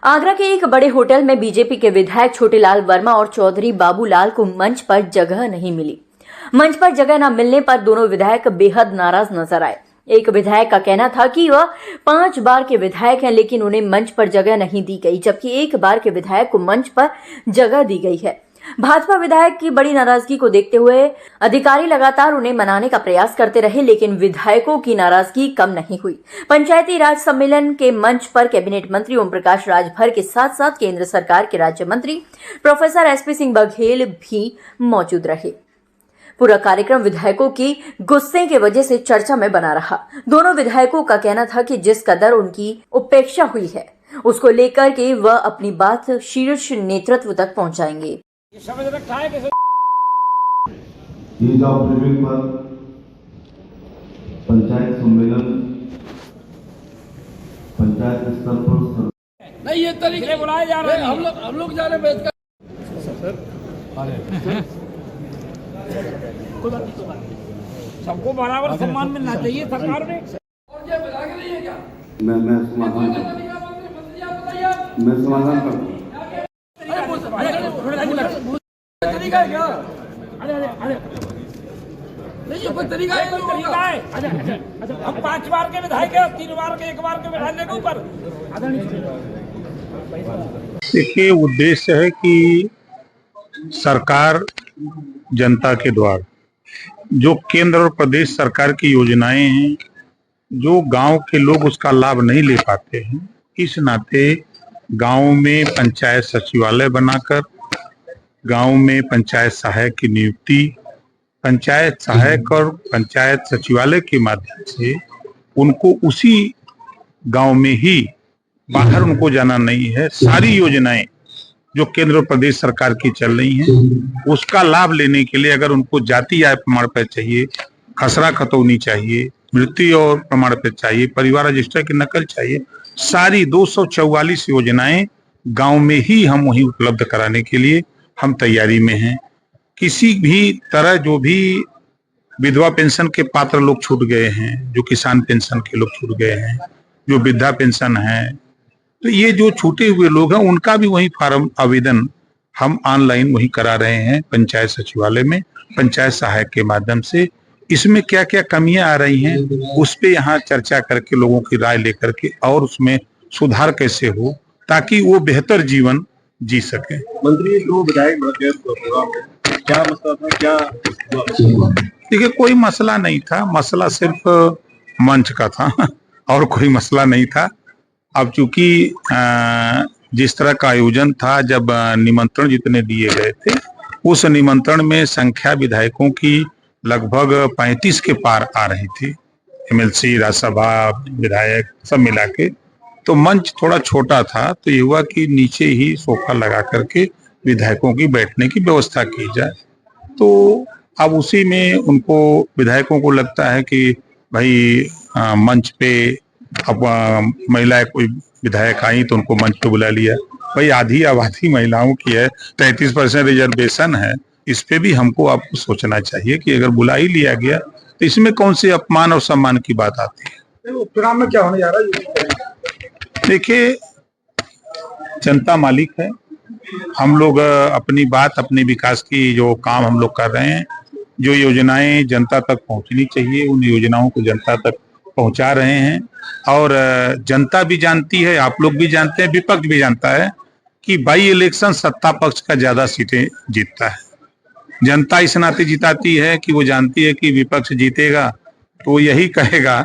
आगरा के एक बड़े होटल में बीजेपी के विधायक छोटेलाल वर्मा और चौधरी बाबूलाल को मंच पर जगह नहीं मिली। मंच पर जगह न मिलने पर दोनों विधायक बेहद नाराज नजर आए। एक विधायक का कहना था कि वह 5 बार के विधायक हैं, लेकिन उन्हें मंच पर जगह नहीं दी गई, जबकि 1 बार के विधायक को मंच पर जगह दी गई है। भाजपा विधायक की बड़ी नाराजगी को देखते हुए अधिकारी लगातार उन्हें मनाने का प्रयास करते रहे, लेकिन विधायकों की नाराजगी कम नहीं हुई। पंचायती राज सम्मेलन के मंच पर कैबिनेट मंत्री ओम प्रकाश राजभर के साथ साथ केंद्र सरकार के राज्य मंत्री प्रोफेसर एसपी सिंह बघेल भी मौजूद रहे। पूरा कार्यक्रम विधायकों की गुस्से की वजह से चर्चा में बना रहा। दोनों विधायकों का कहना था कि जिस कदर उनकी उपेक्षा हुई है, उसको लेकर के वह अपनी बात शीर्ष नेतृत्व तक पहुंचाएंगे। समझ रखा है कि ईज ऑफ लिविंग पर पंचायत सम्मेलन पंचायत स्तर पर नहीं, ये तरीके बुलाए जा रहे हैं। हम लोग जा रहे बैठ कर सबको बराबर सम्मान मिलना चाहिए सरकार में। और ये मिला के नहीं है क्या? मैं समाधान करता हूँ। तरीका है क्या? नहीं, कोई तरीका है। हम 5 बार के विधायक है, 3 बार के 1 बार के विधायक के ऊपर। देखिए, उद्देश्य है कि सरकार जनता के द्वार जो केंद्र और प्रदेश सरकार की योजनाएं हैं, जो गांव के लोग उसका लाभ नहीं ले पाते हैं, इस नाते गांव में पंचायत सचिवालय बनाकर गांव में पंचायत सहायक की नियुक्ति, पंचायत सहायक और पंचायत सचिवालय के माध्यम से उनको उसी गांव में ही, बाहर उनको जाना नहीं है, सारी योजनाएं जो केंद्र और प्रदेश सरकार की चल रही हैं उसका लाभ लेने के लिए अगर उनको जाति आय प्रमाण पत्र चाहिए, खसरा खतौनी चाहिए, मृत्यु और प्रमाण पत्र चाहिए, परिवार रजिस्टर की नकल चाहिए, सारी 244 योजनाएं गांव में ही हम वहीं उपलब्ध कराने के लिए हम तैयारी में हैं। किसी भी तरह जो भी विधवा पेंशन के पात्र लोग छूट गए हैं, जो किसान पेंशन के लोग छूट गए हैं, जो वृद्धा पेंशन है, तो ये जो छूटे हुए लोग हैं उनका भी वही फार्म आवेदन हम ऑनलाइन वही करा रहे हैं पंचायत सचिवालय में, पंचायत सहायक के माध्यम से। इसमें क्या क्या कमियां आ रही हैं उस पे यहाँ चर्चा करके लोगों की राय लेकर के और उसमें सुधार कैसे हो ताकि वो बेहतर जीवन जी सके। मंत्री, 2 विधायक क्या मसला था? क्या देखिए, कोई मसला नहीं था, मसला सिर्फ मंच का था और कोई मसला नहीं था। अब चूंकि जिस तरह का आयोजन था, जब निमंत्रण जितने दिए गए थे उस निमंत्रण में संख्या विधायकों की लगभग 35 के पार आ रही थी, एमएलसी, राज्यसभा विधायक सब मिला के, तो मंच थोड़ा छोटा था, तो ये हुआ कि नीचे ही सोफा लगा करके विधायकों की बैठने की व्यवस्था की जाए। तो अब उसी में उनको विधायकों को लगता है कि भाई मंच पे अब महिलाएं कोई विधायक आई तो उनको मंच पे बुला लिया। भाई आधी आबादी महिलाओं की है, 33% रिजर्वेशन है, इस पे भी हमको आपको सोचना चाहिए कि अगर बुला ही लिया गया तो इसमें कौन सी अपमान और सम्मान की बात आती है। चुनाव में क्या होने जा रहा है? देखिए, जनता मालिक है। हम लोग अपनी बात, अपने विकास की जो काम हम लोग कर रहे हैं, जो योजनाएं जनता तक पहुंचनी चाहिए उन योजनाओं को जनता तक पहुंचा रहे हैं। और जनता भी जानती है, आप लोग भी जानते हैं, विपक्ष भी जानता है कि बाई इलेक्शन सत्ता पक्ष का ज्यादा सीटें जीतता है। जनता इस नाते जिताती है कि वो जानती है कि विपक्ष जीतेगा तो वो यही कहेगा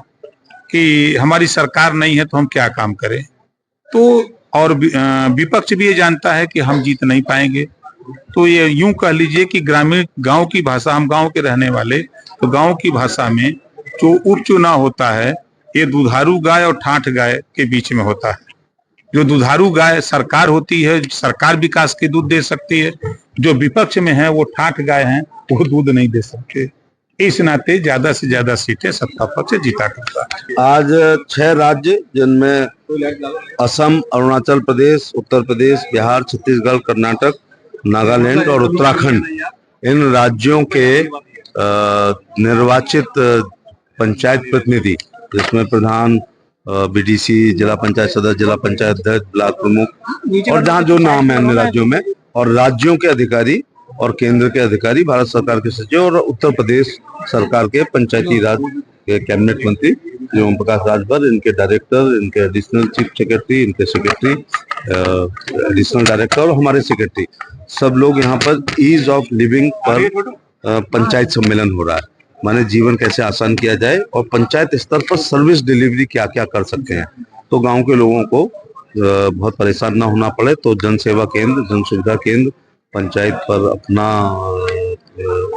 कि हमारी सरकार नहीं है तो हम क्या काम करें। तो और विपक्ष भी ये जानता है कि हम जीत नहीं पाएंगे। तो ये यूं कह लीजिए कि ग्रामीण गांव की भाषा, हम गांव के रहने वाले, तो गांव की भाषा में जो उपचुनाव होता है ये दुधारू गाय और ठाठ गाय के बीच में होता है। जो दुधारू गाय सरकार होती है, सरकार विकास के दूध दे सकती है, जो विपक्ष में है वो ठाठ गाय हैं, वो दूध नहीं दे सकते। इस नाते ज्यादा से ज्यादा सीटें सत्ता पक्ष जीता करता है। आज 6 राज्य जिनमें असम, अरुणाचल प्रदेश, उत्तर प्रदेश, बिहार, छत्तीसगढ़, कर्नाटक, नागालैंड और उत्तराखंड, इन राज्यों के निर्वाचित पंचायत प्रतिनिधि, जिसमें प्रधान, बीडीसी, जिला पंचायत सदस्य, जिला पंचायत अध्यक्ष, ब्लॉक प्रमुख और जहाँ जो नाम है अन्य राज्यों में, और राज्यों के अधिकारी और केंद्र के अधिकारी, भारत सरकार के सचिव और उत्तर प्रदेश सरकार के पंचायती राज के कैबिनेट मंत्री ओम प्रकाश राजभर, इनके डायरेक्टर, इनके एडिशनल चीफ सेक्रेटरी, इनके सेक्रेटरी, एडिशनल डायरेक्टर और हमारे सेक्रेटरी, सब लोग यहाँ पर ईज ऑफ लिविंग पर पंचायत सम्मेलन हो रहा है। माने जीवन कैसे आसान किया जाए और पंचायत स्तर पर सर्विस डिलीवरी क्या क्या कर सकते हैं, तो गांव के लोगों को बहुत परेशान ना होना पड़े। तो जन सेवा केंद्र, जन सुविधा केंद्र पंचायत पर अपना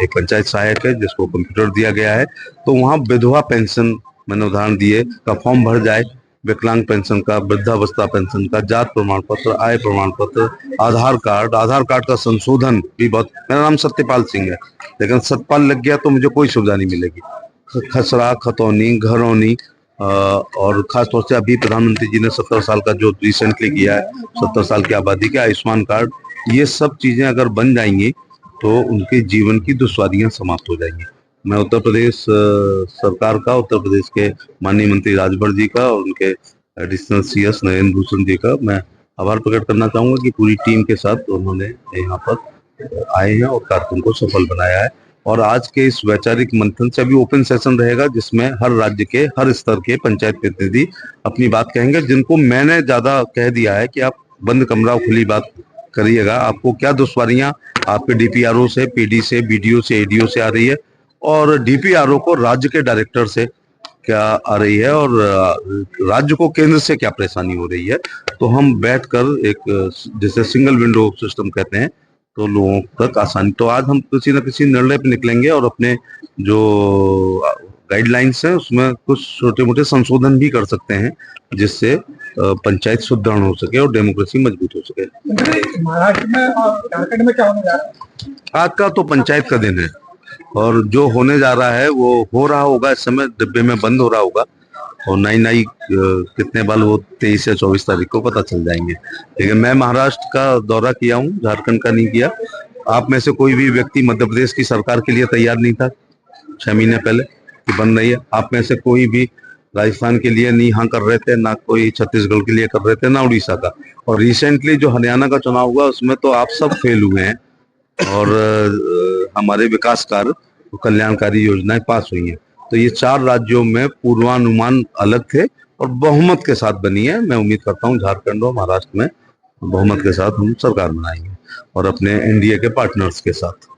एक पंचायत सहायक है जिसको कंप्यूटर दिया गया है, तो वहाँ विधवा पेंशन, मैंने उदाहरण दिए, का फॉर्म भर जाए, विकलांग पेंशन का, वृद्धावस्था पेंशन का, जात प्रमाण पत्र, आय प्रमाण पत्र, आधार कार्ड का संशोधन भी बहुत। मेरा नाम सत्यपाल सिंह है, लेकिन सतपाल लग गया तो मुझे कोई सुविधा नहीं मिलेगी। खसरा, खतौनी, घरौनी और खासतौर से अभी प्रधानमंत्री जी ने 70 साल का जो रिसेंटली किया है, 70 साल की आबादी के आयुष्मान कार्ड, ये सब चीजें अगर बन जाएंगी तो उनके जीवन की दुश्वारियां समाप्त हो जाएंगी। मैं उत्तर प्रदेश सरकार का, उत्तर प्रदेश के माननीय मंत्री राजभर जी का और उनके एडिशनल सीएस नरेंद्र भूषण जी का मैं आभार प्रकट करना चाहूंगा कि पूरी टीम के साथ उन्होंने यहाँ पर आए हैं और कार्यक्रम को सफल बनाया है। और आज के इस वैचारिक मंथन से अभी ओपन सेशन रहेगा जिसमें हर राज्य के, हर स्तर के पंचायत प्रतिनिधि अपनी बात कहेंगे, जिनको मैंने ज्यादा कह दिया है कि आप बंद कमरा खुली बात करिएगा। आपको क्या दुश्वारियां आपके डीपीआरओ से, पीडी से, बीडीओ से, एडीओ से आ रही है, और डीपीआरओ को राज्य के डायरेक्टर से क्या आ रही है, और राज्य को केंद्र से क्या परेशानी हो रही है, तो हम बैठकर एक, जैसे सिंगल विंडो सिस्टम कहते हैं, तो लोगों तक आसानी। तो आज हम किसी न किसी निर्णय पे निकलेंगे और अपने जो गाइडलाइंस है उसमें कुछ छोटे मोटे संशोधन भी कर सकते हैं, जिससे पंचायत सुदृढ़ हो सके और डेमोक्रेसी मजबूत हो सके। महाराष्ट्र में और झारखंड में क्या होने जा रहा है? आज का तो पंचायत का दिन है और जो होने जा रहा है वो हो रहा होगा, इस समय डिब्बे में बंद हो रहा होगा, और नई कितने बाल वो 23 या 24 तारीख को पता चल जाएंगे। लेकिन मैं महाराष्ट्र का दौरा किया हूँ, झारखंड का नहीं किया। आप में से कोई भी व्यक्ति मध्य प्रदेश की सरकार के लिए तैयार नहीं था 6 महीने पहले कि बन रही है। आप में से कोई भी राजस्थान के लिए नहीं हाँ कर रहे थे, ना कोई छत्तीसगढ़ के लिए कर रहे थे, ना उड़ीसा का। और रिसेंटली जो हरियाणा का चुनाव हुआ उसमें तो आप सब फेल हुए हैं, और हमारे विकास कार्य, कल्याणकारी योजनाएं पास हुई हैं। तो ये 4 राज्यों में पूर्वानुमान अलग थे और बहुमत के साथ बनी है। मैं उम्मीद करता हूँ झारखंड और महाराष्ट्र में बहुमत के साथ हम सरकार बनाएंगे और अपने एनडीए के पार्टनर्स के साथ।